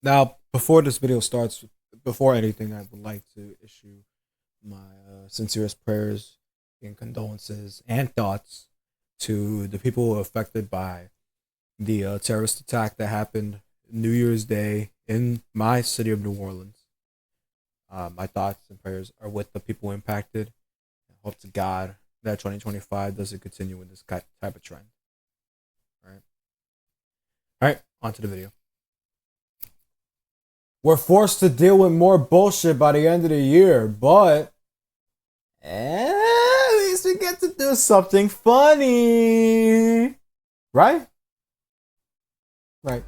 Now, before this video starts, before anything, I would like to issue my sincerest prayers and condolences and thoughts to the people affected by the terrorist attack that happened New Year's Day in my city of New Orleans. My thoughts and prayers are with the people impacted. I hope to God that 2025 doesn't continue with this type of trend. All right, on to the video. We're forced to deal with more bullshit by the end of the year, but at least we get to do something funny. Right? Right.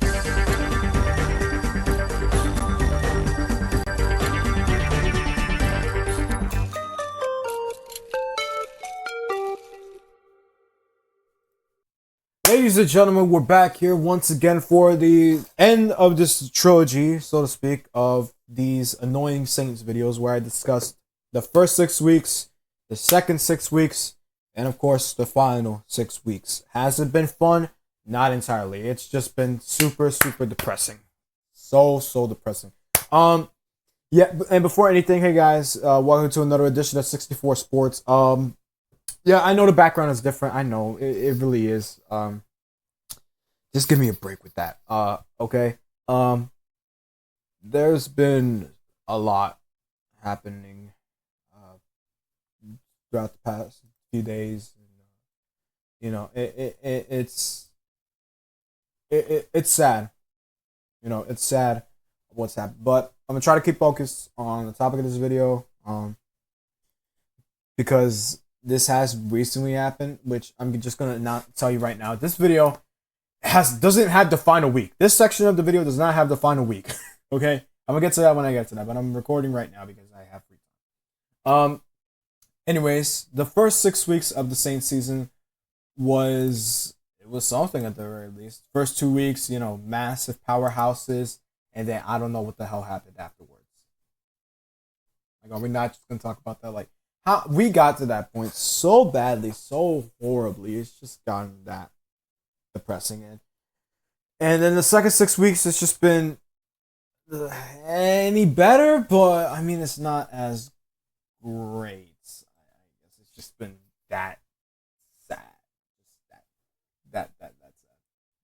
Ladies and gentlemen, we're back here once again for the end of this trilogy, so to speak, of these Annoying Saints videos where I discussed the first 6 weeks, the second 6 weeks, and of course the final 6 weeks. Has it been fun? Not entirely. It's just been super depressing. So depressing. Yeah, and before anything, hey guys, welcome to another edition of 64 Sports. Yeah, I know the background is different. I know it really is. Just give me a break with that. Okay. There's been a lot happening throughout the past few days. It's sad. It's sad what's happened. But I'm gonna try to keep focused on the topic of this video. Because this has recently happened, which I'm just gonna not tell you right now. This video doesn't have the final week. This section of the video does not have the final week. Okay, I'm gonna get to that when I get to that, but I'm recording right now because I have free time. Anyways, the first 6 weeks of the Saints season was something at the very least. First 2 weeks, massive powerhouses, and then I don't know what the hell happened afterwards. Like, are we not just gonna talk about that? Like, how we got to that point so badly, so horribly. It's just gotten that depressing. And then the second 6 weeks, it's just been any better, but I mean, it's not as great. I guess it's just been that sad. That sad.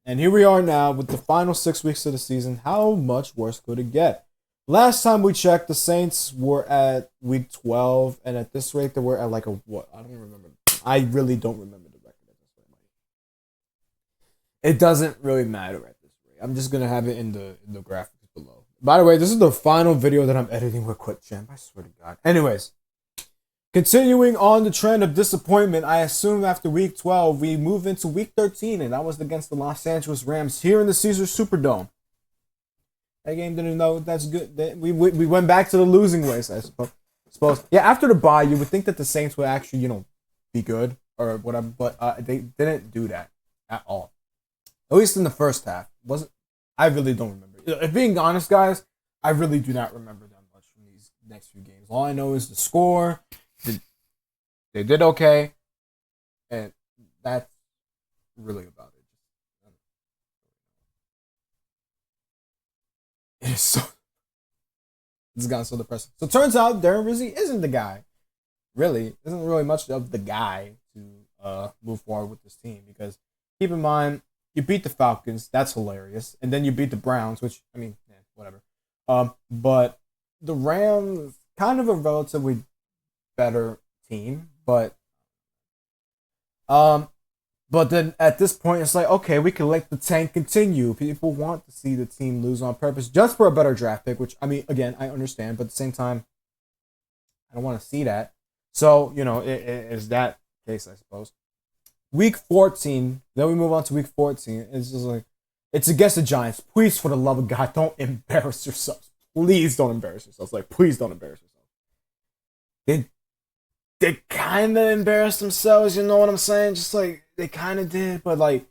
And here we are now with the final 6 weeks of the season. How much worse could it get? Last time we checked, the Saints were at week 12, and at this rate, they were at like a what? I don't remember. I really don't remember the record at this rate. It doesn't really matter at this rate. I'm just gonna have it in the graphics below. By the way, this is the final video that I'm editing with QuickTime. I swear to God. Anyways, continuing on the trend of disappointment, I assume after week 12, we move into week 13, and that was against the Los Angeles Rams here in the Caesars Superdome. That game didn't know that's good. We went back to the losing ways, I suppose. Yeah, after the bye, you would think that the Saints would actually, be good or whatever, but they didn't do that at all. At least in the first half. I really don't remember. If being honest, guys, I really do not remember that much from these next few games. All I know is the score. They did okay, and that's really about it. It's gotten so depressing. So it turns out Darren Rizzi isn't the guy. Really, isn't really much of the guy to move forward with this team, because keep in mind, you beat the Falcons, that's hilarious, and then you beat the Browns, which whatever. But the Rams, kind of a relatively better team, but then at this point, it's like, okay, we can let the tank continue. People want to see the team lose on purpose just for a better draft pick, which, I mean, again, I understand, but at the same time, I don't want to see that. So, it is that case, I suppose. Week 14, then we move on to week 14. It's just like, it's against the Giants. Please, for the love of God, don't embarrass yourselves. Please don't embarrass yourselves. Like, please don't embarrass yourselves. They kind of embarrassed themselves, you know what I'm saying? Just like, they kind of did, but like,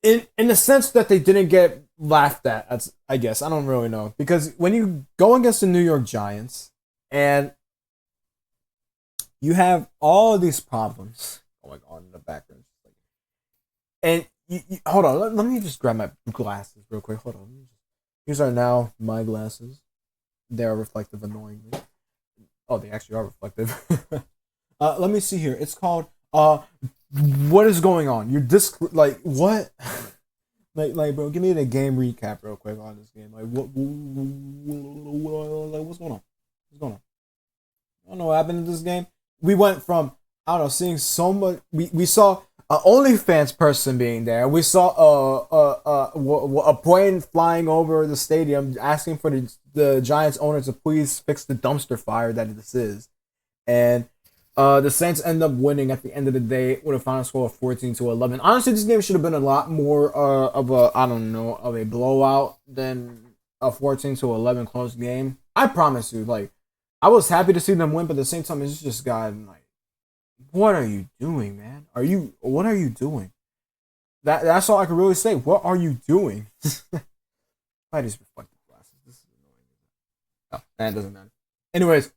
in the sense that they didn't get laughed at, I guess. I don't really know. Because when you go against the New York Giants, and you have all of these problems going on in the background, and you hold on, let me just grab my glasses real quick. Hold on. These are now my glasses. They are reflective annoyingly. Oh, they actually are reflective. Let me see here. It's called what is going on? You're like what? Like, bro, give me the game recap real quick on this game. Like, like, what's going on? What's going on? I don't know what happened in this game. We went from, I don't know, seeing so much. We saw an OnlyFans person being there. We saw a plane flying over the stadium asking for the Giants owner to please fix the dumpster fire that this is. And the Saints end up winning at the end of the day with a final score of 14-11. Honestly, this game should have been a lot more of a blowout than a 14-11 close game. I promise you, like, I was happy to see them win, but at the same time, it's just gotten like, what are you doing, man? What are you doing? That's all I can really say. What are you doing? I just reflective glasses. This is annoying. Oh, that doesn't matter. Anyways,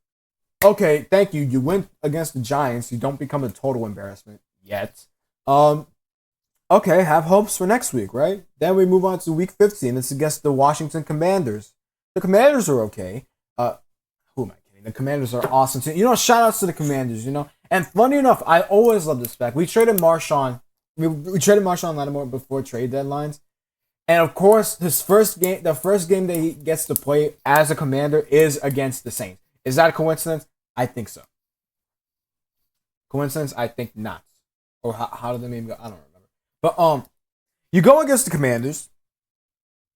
okay, thank you. You win against the Giants. You don't become a total embarrassment yet. Okay, have hopes for next week, right? Then we move on to week 15. It's against the Washington Commanders. The Commanders are okay. Who am I kidding? The Commanders are awesome too. You know, shout outs to the Commanders, you know. And funny enough, I always love this fact. We traded Marshawn. We traded Marshawn Lattimore before trade deadlines. And of course, the first game that he gets to play as a Commander is against the Saints. Is that a coincidence? I think so. Coincidence? I think not. Or how did the name go? I don't remember. But you go against the Commanders,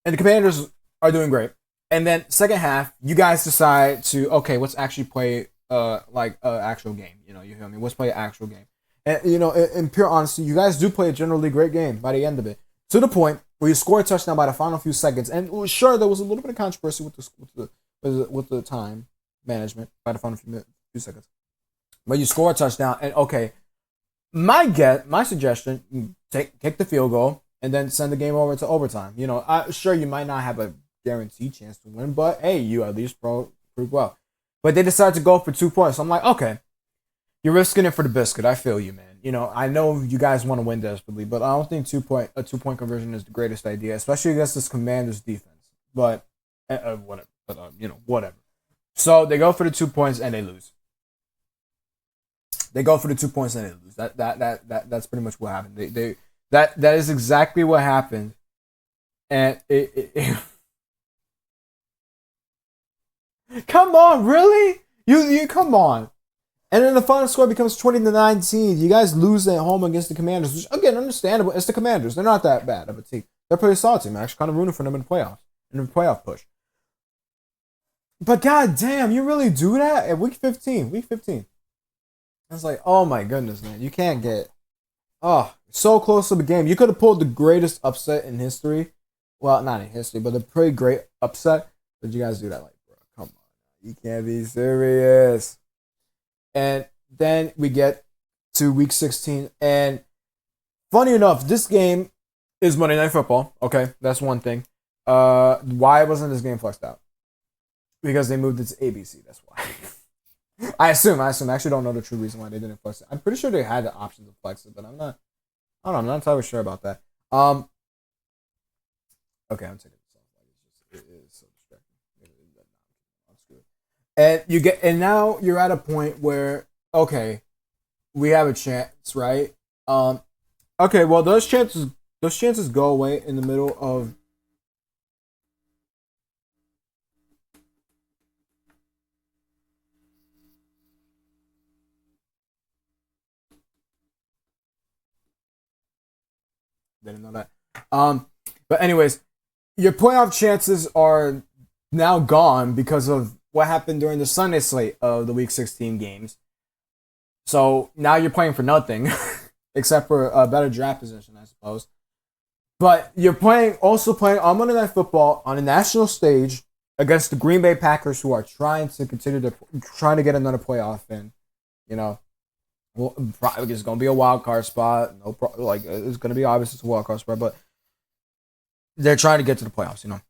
and the Commanders are doing great. And then second half, you guys decide to let's actually play actual game. You know, you hear me? Let's play an actual game. And you know, in pure honesty, you guys do play a generally great game by the end of it. To the point where you score a touchdown by the final few seconds. And sure, there was a little bit of controversy with the time management by the final few seconds. But you score a touchdown, and my suggestion, take the field goal and then send the game over to overtime. You know, sure, you might not have a guaranteed chance to win, but hey, you at least prove well. But they decided to go for 2 points. So I'm like, okay, you're risking it for the biscuit. I feel you, man. You know, I know you guys want to win desperately, but I don't think a 2 point conversion is the greatest idea, especially against this Commanders defense. But whatever. But whatever. So they go for the 2 points and they lose. That's pretty much what happened. That is exactly what happened, and it come on, really? You come on. And then the final score becomes 20-19. You guys lose at home against the Commanders, which again, understandable. It's the Commanders. They're not that bad of a team. They're pretty solid team. I'm actually kind of rooting for them in the playoffs, in the playoff push. But god damn, you really do that at week 15. Week 15. I was like, oh my goodness, man. You can't get so close to the game. You could have pulled the greatest upset in history. Well, not in history, but a pretty great upset. But you guys do that, like, bro, come on. You can't be serious. And then we get to week 16. And funny enough, this game is Monday Night Football. Okay, that's one thing. Why wasn't this game flexed out? Because they moved it to ABC. That's why. I assume. I actually don't know the true reason why they didn't flex it. I'm pretty sure they had the option to flex it, but I'm not entirely sure about that. Okay, I'm taking this off. It is so distracting. And now you're at a point where, okay, we have a chance, right? Okay, well those chances go away in the middle of didn't know that. But anyways, your playoff chances are now gone because of what happened during the Sunday slate of the Week 16 games. So now you're playing for nothing, except for a better draft position, I suppose. But you're also playing on Monday Night Football on a national stage against the Green Bay Packers, who are trying to get another playoff in. You know, well, it's going to be a wild card spot. It's going to be obvious it's a wild card spot, but they're trying to get to the playoffs. You know,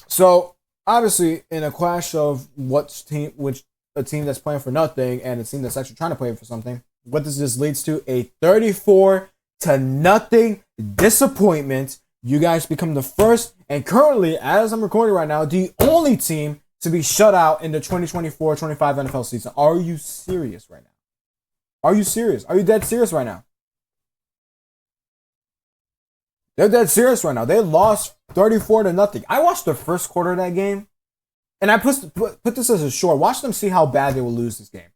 so obviously in a clash of a team that's playing for nothing and a team that's actually trying to play for something, what does this leads to? A 34-0 disappointment. you guys become the first and currently, as I'm recording right now, the only team to be shut out in the 2024-25 NFL season. Are you serious right now? Are you serious? Are you dead serious right now? They're dead serious right now. They lost 34-0. I watched the first quarter of that game, and I put this as a short. Watch them see how bad they will lose this game.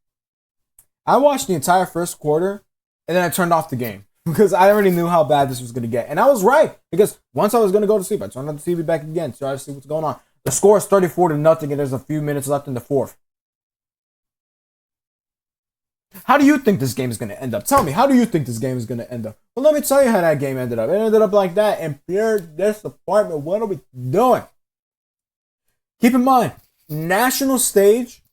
I watched the entire first quarter, and then I turned off the game because I already knew how bad this was going to get. And I was right, because once I was going to go to sleep, I turned on the TV back again to try to see what's going on. The score is 34-0, and there's a few minutes left in the fourth. How do you think this game is going to end up? Tell me, how do you think this game is going to end up? Well, let me tell you how that game ended up. It ended up like that, and pure disappointment. What are we doing? Keep in mind, national stage,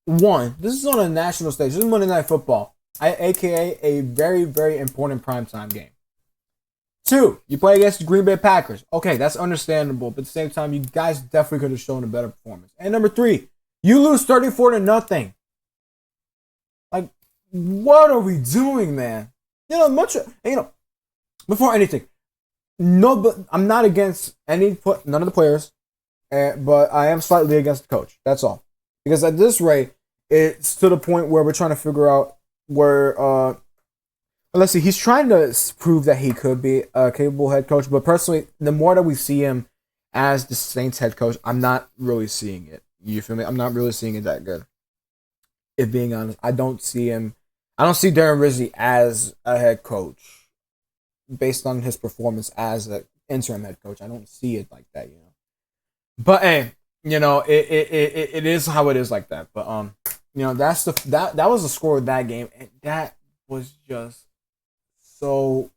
one. This is on a national stage. This is Monday Night Football, aka a very, very important primetime game. Two, you play against the Green Bay Packers. Okay, that's understandable, but at the same time, you guys definitely could have shown a better performance. And number three, you lose 34-0. Like, what are we doing, man? Before anything, but I'm not against none of the players, but I am slightly against the coach. That's all. Because at this rate, it's to the point where we're trying to figure out where, let's see, he's trying to prove that he could be a capable head coach, but personally, the more that we see him as the Saints head coach, I'm not really seeing it. You feel me? I'm not really seeing it that good. If being honest, I don't see Darren Rizzi as a head coach based on his performance as an interim head coach. I don't see it like that, But hey, it is how it is like that. But that was the score of that game, and that was just so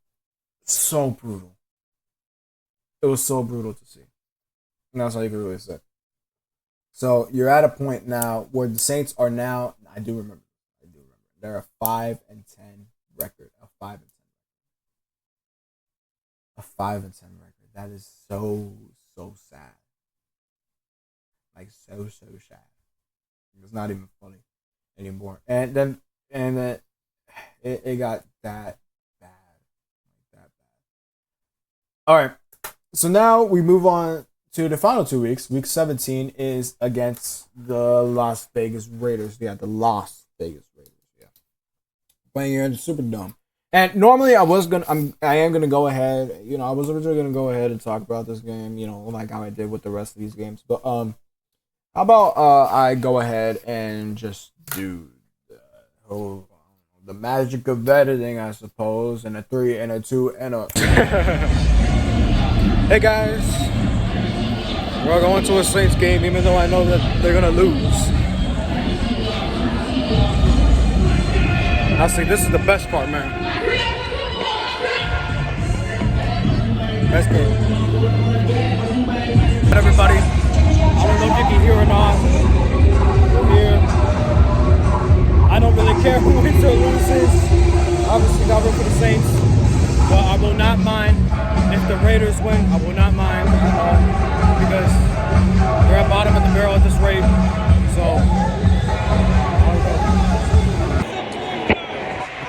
brutal. It was so brutal to see. And that's all you can really say. So you're at a point now where the Saints are now. I do remember. They're a 5-10 record. A 5-10 record. That is so sad. Like so sad. It's not even funny anymore. And then it got that bad. All right. So now we move on to the final 2 weeks. Week 17 is against the Las Vegas Raiders. Yeah, the Las Vegas Raiders. Yeah, playing here in the Superdome. And normally I am gonna go ahead. I was originally gonna go ahead and talk about this game. Like how I did with the rest of these games. But how about I go ahead and just do the magic of editing, I suppose, and a 3 and a 2 and a. Hey guys, we're going to a Saints game, even though I know that they're gonna lose. Now see, this is the best part, man. Best game. But everybody, I don't know if you can hear or not. Here, I don't really care who wins or loses. Obviously, got root for the Saints, but I will not mind if the Raiders win. I will not mind because we're at bottom of the barrel at this rate. So.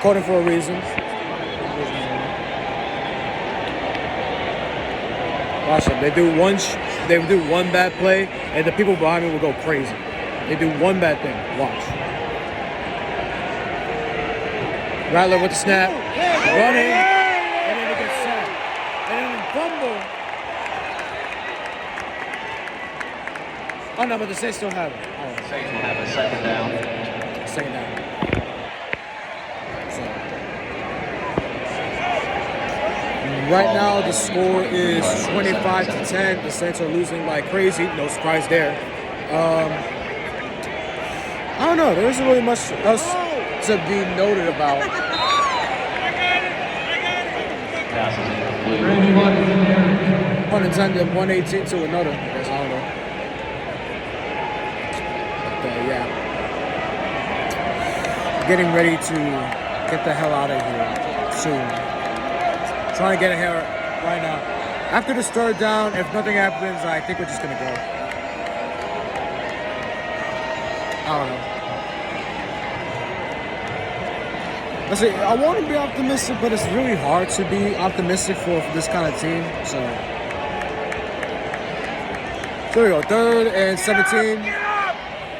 Recording for a reason. Watch them. They do one bad play, and the people behind me will go crazy. They do one bad thing. Watch. Rattler with the snap, running, and then it gets sacked, and then fumble. Oh no, but the Saints still have it. Oh. Saints will have a second down. Second down. Right now, the score is 25-10. The Saints are losing like crazy. No surprise there. I don't know. There isn't really much else to be noted about. Pun intended, 118 to another. I guess I don't know. But yeah. Getting ready to get the hell out of here soon. Trying to get here right now. After this third down, if nothing happens, I think we're just going to go. I don't know. I say I want to be optimistic, but it's really hard to be optimistic for this kind of team. So here we go, 3rd and 17.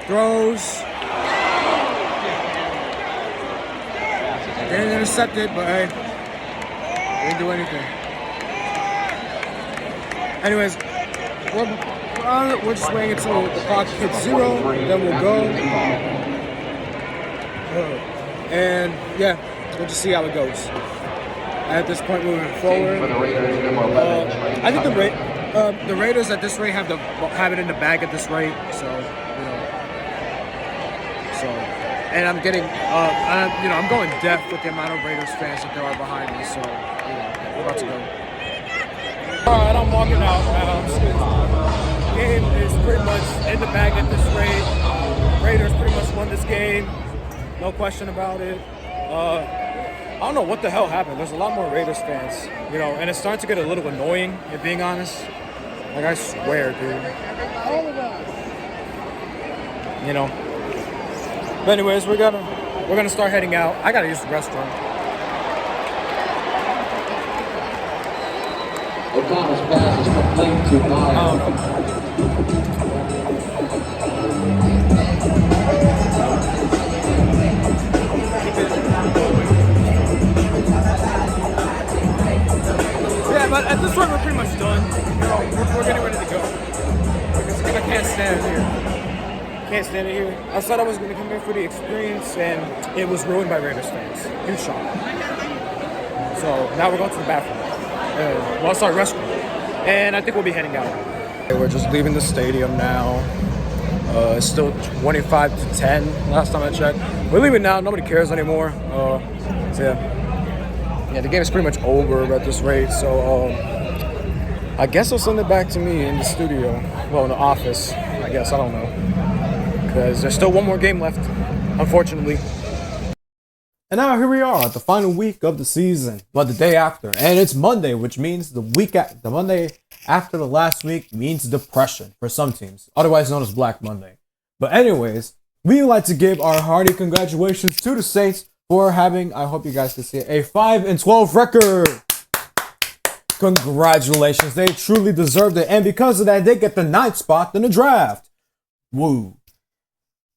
Throws. Didn't intercept it, but hey, didn't do anything. Anyways, we're just waiting until the clock hits 0, then we'll go. And yeah, we'll just see how it goes. At this point, moving forward, I think the Raiders at this rate have it in the bag at this rate. So and I'm getting I'm going deaf with the amount of Raiders fans that there are behind me. So we're about to go. All right, I'm walking out now. The game is pretty much in the bag at this rate. Raiders pretty much won this game. No question about it. I don't know what the hell happened. There's a lot more Raiders fans, and it's starting to get a little annoying, if being honest. Like, I swear, dude. But anyways, we're gonna start heading out. I gotta use the restroom. O'Connell's pass is complete to Meyer. But at this point, we're pretty much done. We're getting ready to go. Because I can't stand here. I thought I was going to come here for the experience, and it was ruined by Raiders fans. Huge shock. So now we're going to the bathroom. Restroom. And I think we'll be heading out. We're just leaving the stadium now. It's still 25-10 last time I checked. We're leaving now. Nobody cares anymore. So yeah, the game is pretty much over at this rate. So I guess they'll send it back to me in the studio. Well, in the office, I guess. I don't know. Because there's still one more game left, unfortunately. And now here we are at the final week of the season, but the day after. And it's Monday, which means the Monday after the last week means depression for some teams, otherwise known as Black Monday. But anyways, we would like to give our hearty congratulations to the Saints for having, I hope you guys can see it, a 5-12 record. Congratulations, they truly deserved it, and because of that, they get the 9th spot in the draft. Woo.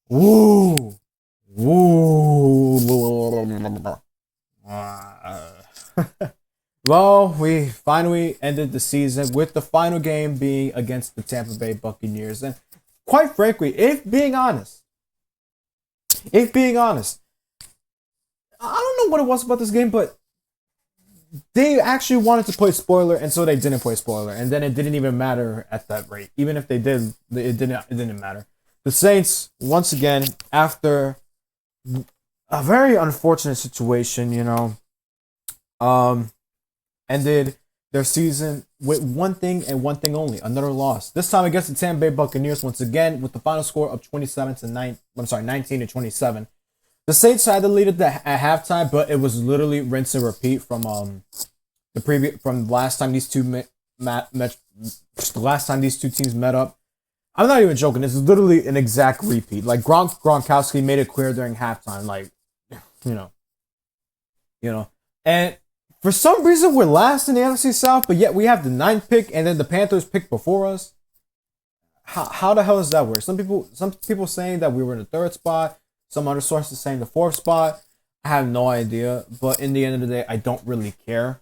Woo. Woo. Well, we finally ended the season with the final game being against the Tampa Bay Buccaneers. And quite frankly, if being honest, I don't know what it was about this game, but they actually wanted to play spoiler, and so they didn't play spoiler, and then it didn't even matter at that rate. Even if they did, it didn't matter. The Saints, once again, after a very unfortunate situation, ended their season with one thing and one thing only: another loss. This time against the Tampa Bay Buccaneers, once again with the final score of 19-27. The Saints had the lead at halftime, but it was literally rinse and repeat from last time these two teams met up. I'm not even joking. This is literally an exact repeat. Like Gronkowski made it clear during halftime, like and for some reason we're last in the NFC South, but yet we have the 9th pick, and then the Panthers picked before us. How the hell does that work? Some people saying that we were in the 3rd spot. Some other sources saying the 4th spot. I have no idea, but in the end of the day, I don't really care.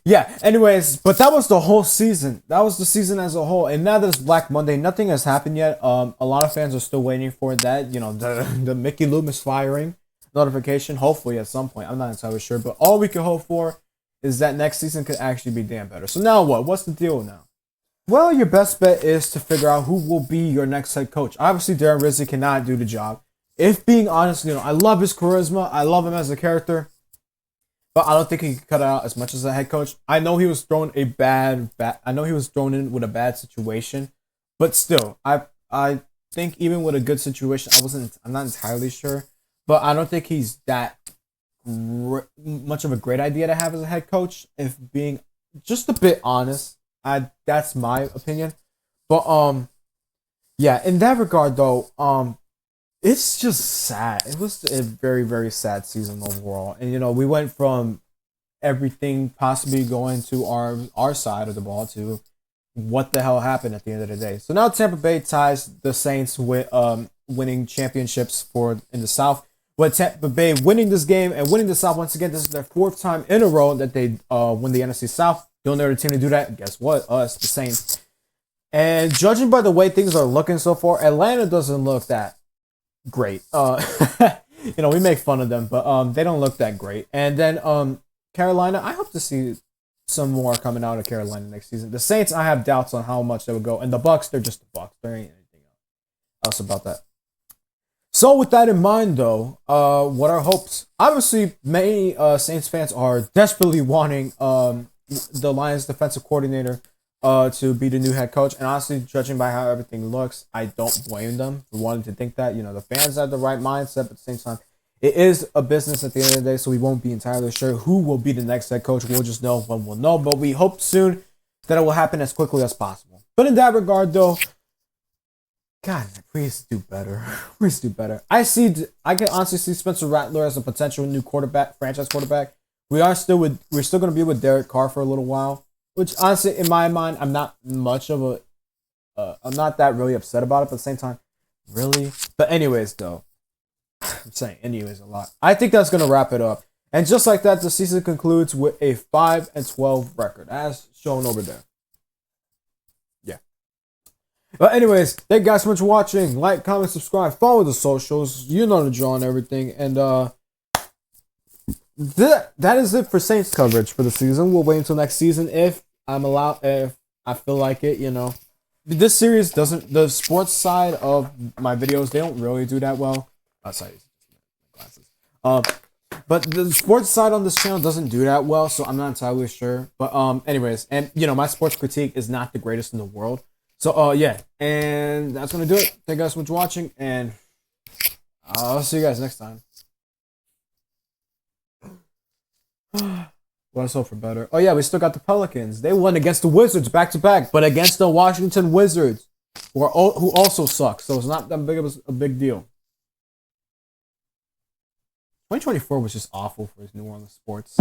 Yeah, anyways, but that was the whole season. That was the season as a whole. And now that it's Black Monday, nothing has happened yet. A lot of fans are still waiting for that, the Mickey Loomis firing notification, hopefully at some point. I'm not entirely sure, but all we can hope for is that next season could actually be damn better. So now what? What's the deal now? Well, your best bet is to figure out who will be your next head coach. Obviously, Darren Rizzi cannot do the job. If being honest, I love his charisma. I love him as a character. But I don't think he can cut it out as much as a head coach. I know he was thrown in with a bad situation. But still, I think even with a good situation, I'm not entirely sure. But I don't think he's that much of a great idea to have as a head coach, if being just a bit honest. That's my opinion. But yeah, in that regard though, It's just sad. It was a very, very sad season overall. And we went from everything possibly going to our side of the ball to what the hell happened at the end of the day. So now Tampa Bay ties the Saints with winning championships for in the South. With Tampa Bay winning this game and winning the South once again, this is their fourth time in a row that they win the NFC South. The only other team to do that, guess what? Us, the Saints. And judging by the way things are looking so far, Atlanta doesn't look that great. We make fun of them, but they don't look that great. And then Carolina, I hope to see some more coming out of Carolina next season. The Saints, I have doubts on how much they would go. And the Bucks, they're just the Bucks. There ain't anything else about that. So with that in mind, though, what are hopes? Obviously, many Saints fans are desperately wanting the Lions defensive coordinator to be the new head coach. And honestly, judging by how everything looks, I don't blame them for wanting to think that. The fans have the right mindset, but at the same time, it is a business at the end of the day, so we won't be entirely sure who will be the next head coach. We'll just know when we'll know, but we hope soon that it will happen as quickly as possible. But in that regard, though, God, please do better. Please do better. I can honestly see Spencer Rattler as a potential new quarterback, franchise quarterback. We're still going to be with Derek Carr for a little while, which honestly, in my mind, I'm not that really upset about it. But at the same time, really. But anyways, though, I'm saying anyways a lot. I think that's going to wrap it up. And just like that, the season concludes with a 5-12 record, as shown over there. Yeah. But anyways, thank you guys so much for watching. Like, comment, subscribe, follow the socials. You know the drill and everything. And that is it for Saints coverage for the season. We'll wait until next season if I feel like it. This series doesn't. The sports side of my videos, they don't really do that well. Sorry, glasses. But the sports side on this channel doesn't do that well, so I'm not entirely sure. But anyways, and my sports critique is not the greatest in the world. So yeah, and that's gonna do it. Thank you guys so much for watching, and I'll see you guys next time. Let's hope for better. Oh yeah, we still got the Pelicans. They won against the Wizards back to back, but against the Washington Wizards, who also suck. So it's not that big of a big deal. 2024 was just awful for his New Orleans sports.